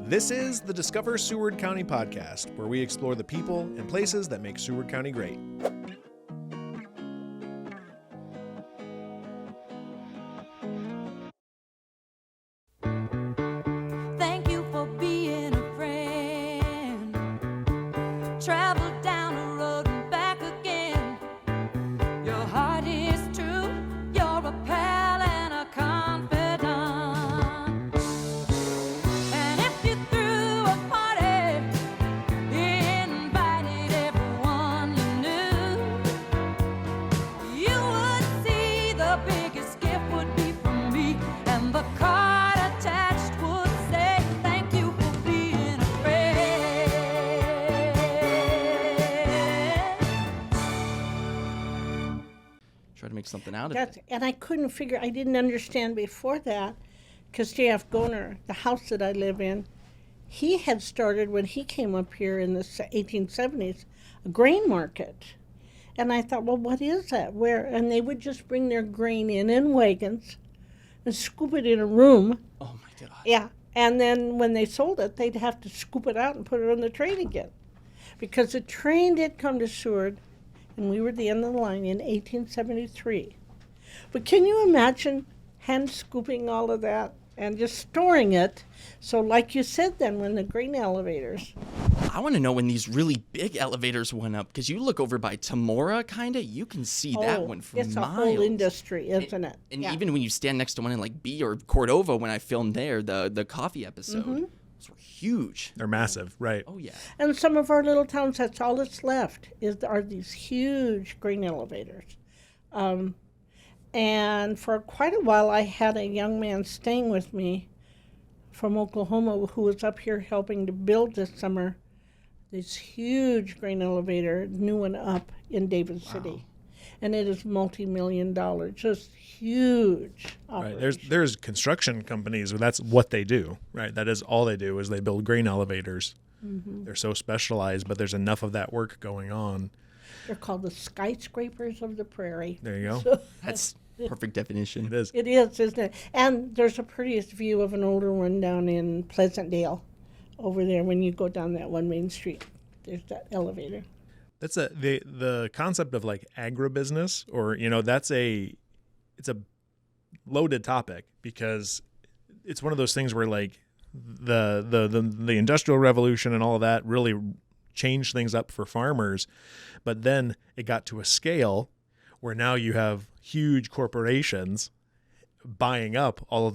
This is the Discover Seward County podcast, where we explore the people and places that make Seward County great. Thank you for being a friend. Travel down the road and back again. Your heart is true. You're a pal and a confidant. And if you threw a party, invited everyone you knew, you would see the biggest gift would be from me, and the card attached would say, thank you for being a friend. Try to make something out of That's, it. and I couldn't figure, I didn't understand before that, because J.F. Goner, the house that I live in, he had started when he came up here in the 1870s, a grain market. And I thought, well, what is that? Where? And they would just bring their grain in wagons and scoop it in a room. Oh my God. Yeah. And then when they sold it, they'd have to scoop it out and put it on the train again. Because the train did come to Seward, and we were at the end of the line in 1873. But can you imagine hand scooping all of that and just storing it? So like you said then, when the grain elevators, I want to know when these really big elevators went up, because you look over by Tamora, kind of, you can see that one from it's miles. a whole industry, isn't it? And Yeah. even when you stand next to one in like B or Cordova, when I filmed there, the coffee episode, those were huge. They're massive, right? Oh yeah. And some of our little towns, that's all that's left, are these huge grain elevators. And for quite a while, I had a young man staying with me from Oklahoma who was up here helping to build this summer this huge grain elevator, new one up in David City. And it is multi-million-dollar, just huge Right. operation. There's construction companies where that's what they do, right? That is all they do is they build grain elevators. They're so specialized, but there's enough of that work going on. They're called the skyscrapers of the prairie. There you go. That's perfect definition. It is. It is, isn't it? And there's a prettiest view of an older one down in Pleasantdale over there when you go down that one main street. There's that elevator. That's the concept of like agribusiness, or it's a loaded topic, because it's one of those things where like the Industrial Revolution and all of that really changed things up for farmers, but then it got to a scale where now you have huge corporations buying up all of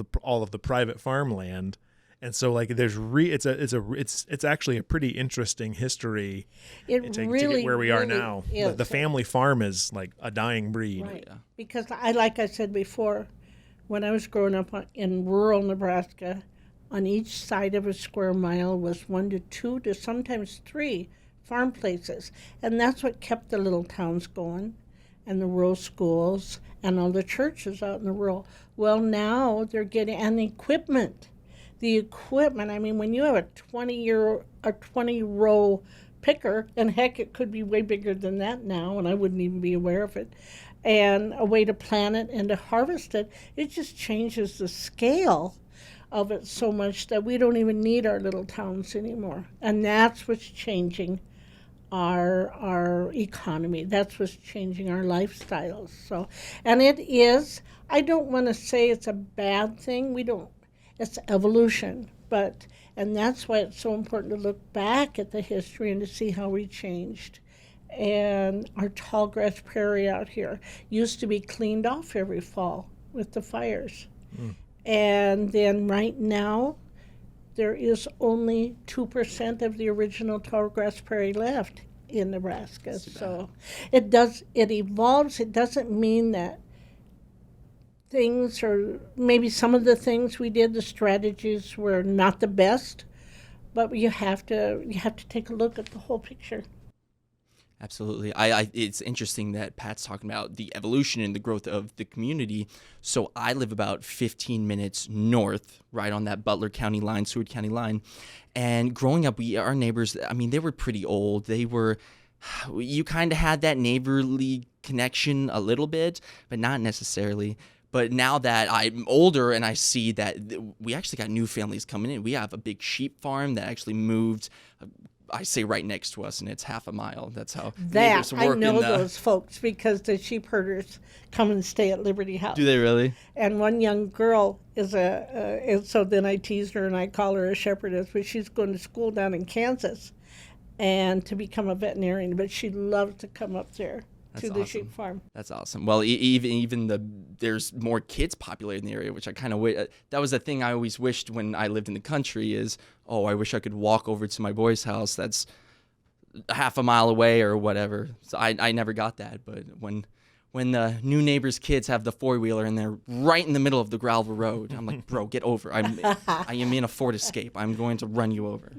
the private farmland. And so, like, it's actually a pretty interesting history to Really, get where we are really now. is. The family farm is like a dying breed. Right. Yeah. Because like I said before, when I was growing up in rural Nebraska, on each side of a square mile was 1 to 2 to sometimes 3 farm places. And that's what kept the little towns going, and the rural schools, and all the churches out in the rural. Well, now they're getting, and the equipment, I mean, when you have a 20-row picker, and heck, it could be way bigger than that now, and I wouldn't even be aware of it, and a way to plant it and to harvest it, it just changes the scale of it so much that we don't even need our little towns anymore. And that's what's changing our economy. That's what's changing our lifestyles. So, and it is, I don't want to say it's a bad thing. It's evolution, and that's why it's so important to look back at the history and to see how we changed. And our tallgrass prairie out here used to be cleaned off every fall with the fires. And then right now, there is only 2% of the original tallgrass prairie left in Nebraska. So it evolves. It doesn't mean that things, or maybe some of the things we did, the strategies were not the best, but you have to take a look at the whole picture. Absolutely. It's interesting that Pat's talking about the evolution and the growth of the community. So I live about 15 minutes north, right on that Butler County line, Seward County line. And growing up, our neighbors, I mean, they were pretty old. You kind of had that neighborly connection a little bit, but not necessarily. But now that I'm older and I see that we actually got new families coming in, we have a big sheep farm that actually moved, I say right next to us, and it's half a mile. That's how neighbors I work know in the... those folks because the sheep herders come and stay at Liberty House. Do they really? And one young girl is and so then I teased her and I call her a shepherdess, but she's going to school down in Kansas and to become a veterinarian, but she loves to come up there to the sheep farm. That's awesome. Well, there's more kids populated in the area, which I kind of wish. That was the thing I always wished when I lived in the country is, I wish I could walk over to my boy's house that's half a mile away or whatever. So I never got that. But when the new neighbor's kids have the four-wheeler and they're right in the middle of the gravel road, I'm like, bro, get over. I am in a Ford Escape. I'm going to run you over.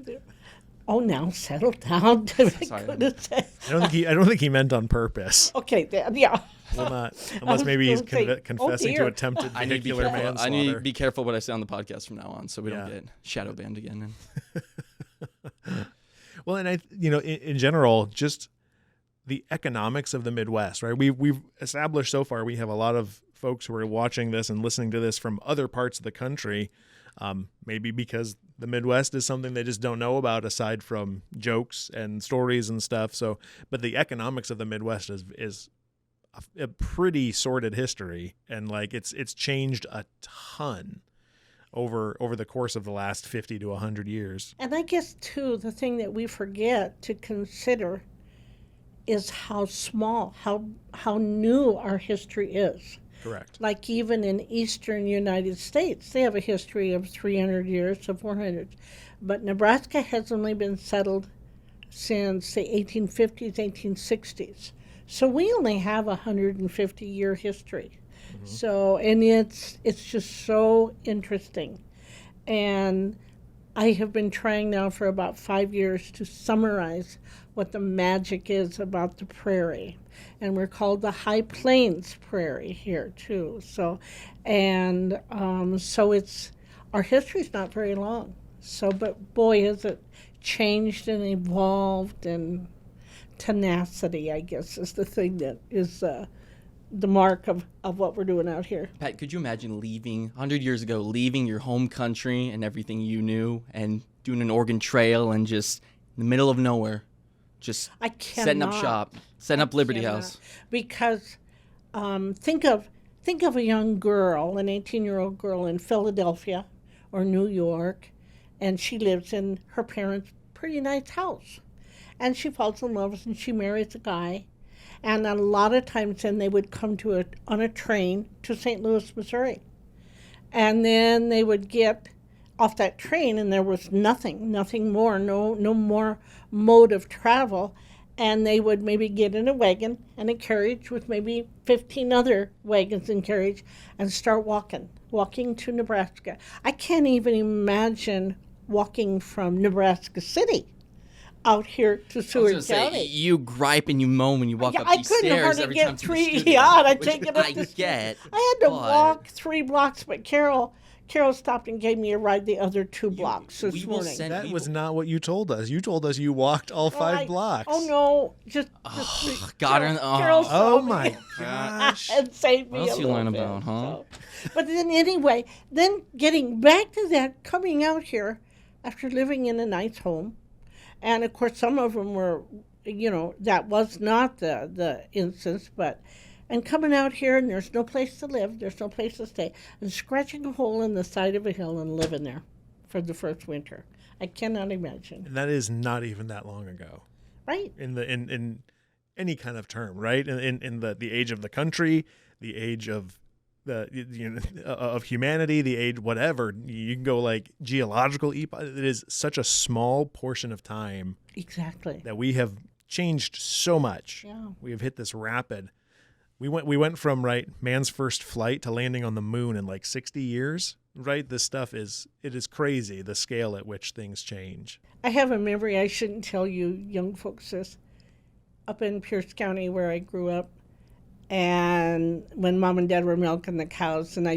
Oh, now settle down. Sorry. I don't think he meant on purpose. Okay, yeah. Well, not unless maybe he's confessing to dear. attempted I need vehicular I need to manslaughter. be careful what I say on the podcast from now on, so we Yeah. don't get shadow banned again. Well, and in general, just the economics of the Midwest, right? We've established so far we have a lot of folks who are watching this and listening to this from other parts of the country, maybe because the Midwest is something they just don't know about aside from jokes and stories and stuff. So, but the economics of the Midwest is a pretty sordid history, and like it's changed a ton over the course of the last 50 to 100 years. And I guess, too, the thing that we forget to consider is how small, how new our history is. Correct. Like even in eastern United States, they have a history of 300 years to 400. But Nebraska has only been settled since the 1850s, 1860s. So we only have a 150-year history. Mm-hmm. So, and it's just so interesting. And I have been trying now for about 5 years to summarize what the magic is about the prairie. And we're called the High Plains Prairie here, too. So, and so it's, our history's not very long. So, but boy, has it changed and evolved, and tenacity, I guess, is the thing that is the mark of what we're doing out here. Pat, could you imagine 100 years ago, leaving your home country and everything you knew and doing an Oregon Trail and just in the middle of nowhere, just setting up shop, setting up Liberty House? Because think of a young girl, an 18-year-old girl in Philadelphia or New York, and she lives in her parents' pretty nice house. And she falls in love and she marries a guy. And a lot of times then they would come on a train to St. Louis, Missouri. And then they would get off that train and there was nothing more, no more mode of travel. And they would maybe get in a wagon and a carriage with maybe 15 other wagons and carriage and start walking to Nebraska. I can't even imagine walking from Nebraska City out here to Seward County. You gripe and you moan when you walk up these stairs every time to the studio. I take it up the stairs. I had to walk 3 blocks, but Carol stopped and gave me a ride the other 2 blocks this morning. That was not what you told us. You told us you walked all 5 blocks. Oh, no. Just Coldiron. Carol saw me my gosh. and saved me What else a you little learn bit, about, huh? so. But then anyway, then getting back to that, coming out here after living in a nice home, and of course some of them were, that was not the instance, and coming out here and there's no place to live, there's no place to stay, and scratching a hole in the side of a hill and living there for the first winter. I cannot imagine. And that is not even that long ago. Right. In any kind of term, right? In the age of the country, the age of of humanity, the age whatever, you can go like geological epoch. It is such a small portion of time. Exactly. That we have changed so much. Yeah. We have hit this rapid. We went from man's first flight to landing on the moon in like 60 years. Right? This stuff is crazy, the scale at which things change. I have a memory, I shouldn't tell you young folks this, up in Pierce County where I grew up, and when Mom and Dad were milking the cows, and I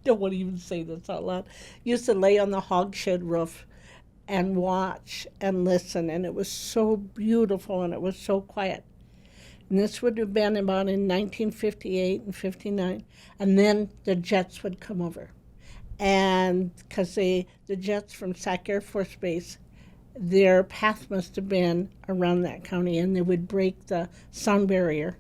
don't want to even say this out loud, used to lay on the hog shed roof and watch and listen, and it was so beautiful and it was so quiet. And this would have been about in 1958 and 59. And then the jets would come over. And because the jets from Sac Air Force Base, their path must have been around that county, and they would break the sound barrier.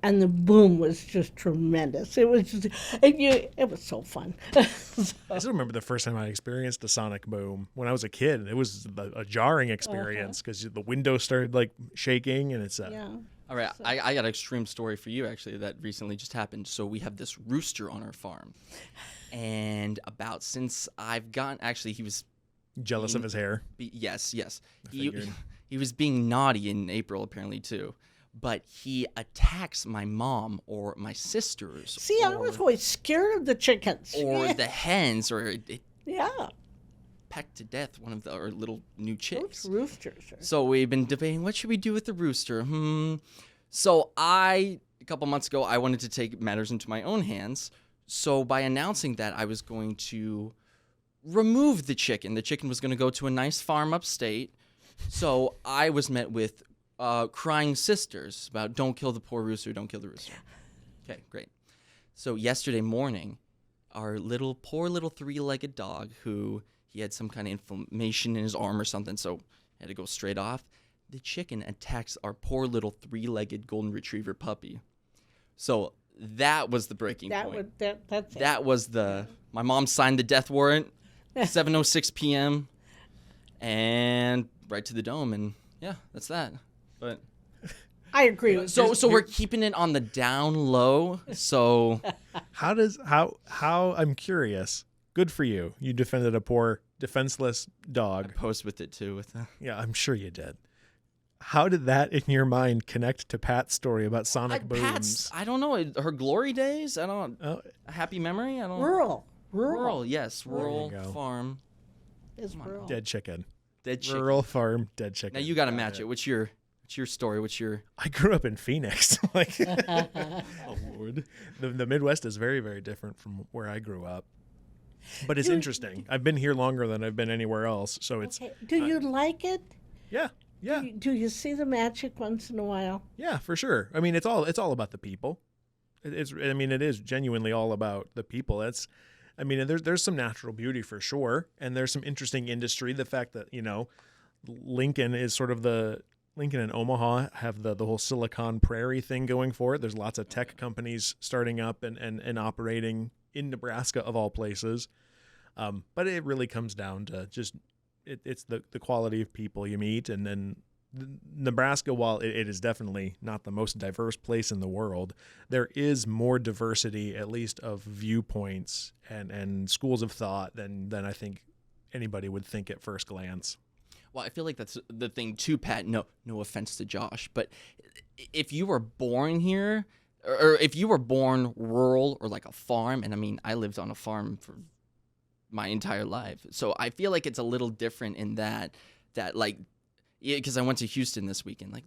And the boom was just tremendous. It was just, it was so fun. I still remember the first time I experienced a sonic boom when I was a kid. It was a jarring experience because the window started like shaking, and it's Yeah. All right, I got an extreme story for you, actually, that recently just happened. So we have this rooster on our farm. And about since I've gotten, actually, he was jealous of his hair. Yes. figured. He was being naughty in April, apparently, too. But he attacks my mom or my sisters. See, I was always scared of the chickens. Or the hens, or it Yeah. pecked to death one of our little new chicks. Those roosters. So we've been debating, what should we do with the rooster? So a couple months ago, I wanted to take matters into my own hands. So by announcing that I was going to remove the chicken was going to go to a nice farm upstate. So I was met with crying sisters about, don't kill the poor rooster, don't kill the rooster. Okay, great. So yesterday morning, our poor little 3-legged dog, who he had some kind of inflammation in his arm or something, so had to go straight off. The chicken attacks our poor little 3-legged golden retriever puppy. So that was the breaking point. That was my mom signed the death warrant, 7:06 p.m. and right to the dome, and yeah, that's that. But I agree with so we're keeping it on the down low. So how I'm curious. Good for you. You defended a poor defenseless dog. I post with it too. Yeah, I'm sure you did. How did that in your mind connect to Pat's story about sonic booms? I don't know, her glory days. I don't. Oh. A happy memory. I don't. Rural. Yes, rural farm. Is rural. Dead chicken. Dead chicken. Rural farm. Dead chicken. Now you got to match it. What's your story? What's your? I grew up in Phoenix. Oh Lord, the Midwest is very, very different from where I grew up. But it's interesting. I've been here longer than I've been anywhere else, so it's. Okay. Do you like it? Yeah. Yeah. Do you see the magic once in a while? Yeah, for sure. I mean, it's all about the people. It is genuinely all about the people. There's some natural beauty for sure, and there's some interesting industry. The fact that Lincoln is sort of Lincoln and Omaha have the whole Silicon Prairie thing going for it. There's lots of tech companies starting up and operating in Nebraska of all places. But it really comes down to just it's the quality of people you meet. And then Nebraska, while it is definitely not the most diverse place in the world, there is more diversity, at least of viewpoints and schools of thought than I think anybody would think at first glance. Well, I feel like that's the thing too, Pat. No offense to Josh, but if you were born here, or if you were born rural or like a farm, and I mean, I lived on a farm for my entire life, so I feel like it's a little different in that like, yeah, because I went to Houston this weekend, like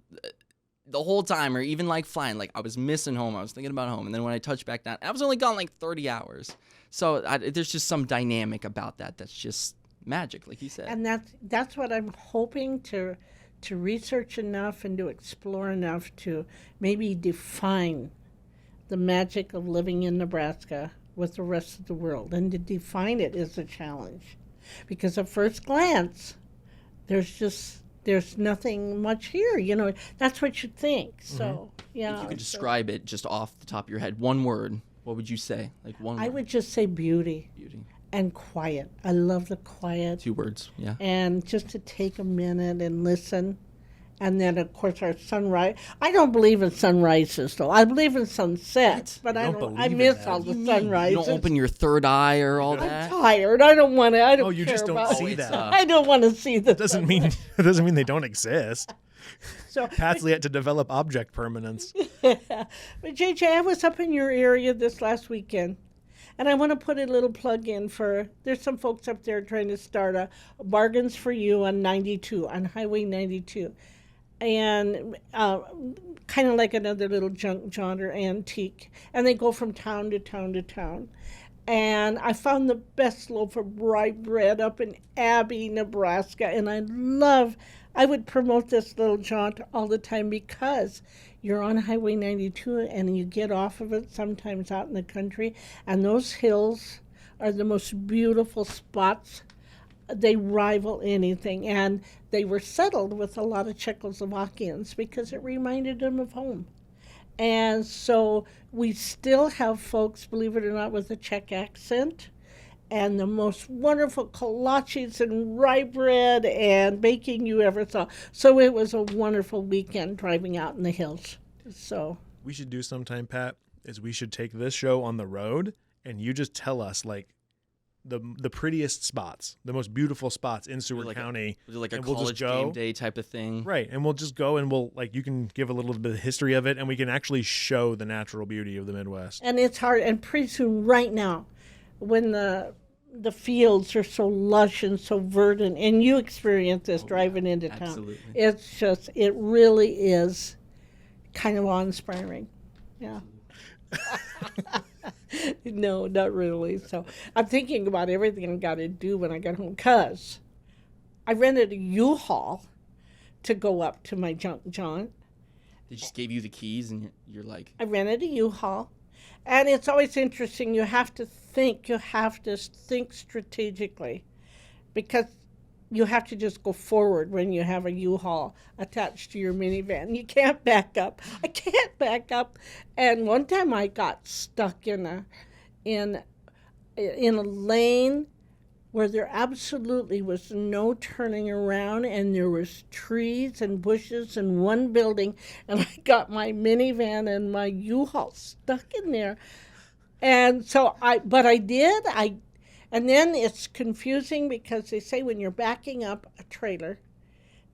the whole time, or even like flying, like I was missing home. I was thinking about home, and then when I touched back down, I was only gone like 30 hours. So there's just some dynamic about that that's just magic, like you said. And that's what I'm hoping to research enough and to explore enough to maybe define the magic of living in Nebraska with the rest of the world. And to define it is a challenge, because at first glance, there's nothing much here. That's what you think. So yeah. If you could describe it just off the top of your head, one word, what would you say? Like one word. I would just say beauty. Beauty. And quiet. I love the quiet. 2 words, yeah. And just to take a minute and listen. And then, of course, our sunrise. I don't believe in sunrises, though. I believe in sunsets, but I miss all the sunrises. You don't open your third eye or all that? I'm tired. I don't want to. I don't. Oh, you care just don't about see it. that. I don't want to see the. It doesn't mean they don't exist. So Pat's yet to develop object permanence. But JJ, I was up in your area this last weekend, and I want to put a little plug in for. There's some folks up there trying to start a Bargains for You on Highway 92. And kind of like another little junk genre antique. And they go from town to town to town. And I found the best loaf of rye bread up in Abbey, Nebraska. And I would promote this little jaunt all the time because you're on Highway 92 and you get off of it sometimes out in the country. And those hills are the most beautiful spots. They rival anything. And they were settled with a lot of Czechoslovakians because it reminded them of home. And so we still have folks, believe it or not, with a Czech accent and the most wonderful kolaches and rye bread and baking you ever saw. So it was a wonderful weekend driving out in the hills. So We should do sometime, Pat, is we should take this show on the road and you just tell us like the prettiest spots, the most beautiful spots in Seward County. Like a and we'll just college go. game day type of thing. Right. And we'll just go and we'll like you can give a little bit of history of it and we can actually show the natural beauty of the Midwest. and it's hard. And pretty soon, right now, when the fields are so lush and so verdant, and you experience this driving into town. Absolutely. It really is kind of awe-inspiring. Yeah. No, not really. So I'm thinking about everything I got to do when I get home, because I rented a U-Haul to go up to my junk jaunt. They just gave you the keys and you're like, I rented a U-Haul, and it's always interesting. You have to think strategically, because you have to just go forward when you have a U-Haul attached to your minivan. You can't back up. I can't back up. And one time I got stuck in a lane where there absolutely was no turning around, and there was trees and bushes and one building, and I got my minivan and my U-Haul stuck in there. And so I did. And then it's confusing because they say when you're backing up a trailer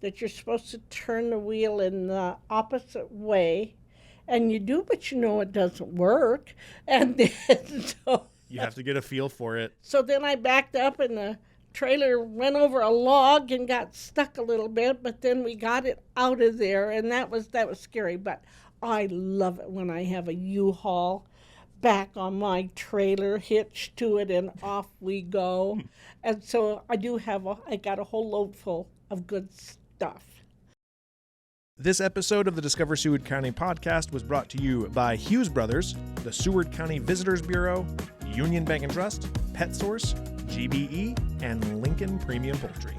that you're supposed to turn the wheel in the opposite way, and you do, but you know it doesn't work. And then You have to get a feel for it. so then I backed up and the trailer went over a log and got stuck a little bit, but then we got it out of there, and that was scary. But I love it when I have a U-Haul back on my trailer, hitched to it, and off we go. And so I got a whole load full of good stuff. This episode of the Discover Seward County podcast was brought to you by Hughes Brothers, the Seward County Visitors Bureau, Union Bank and Trust, Pet Source, GBE, and Lincoln Premium Poultry.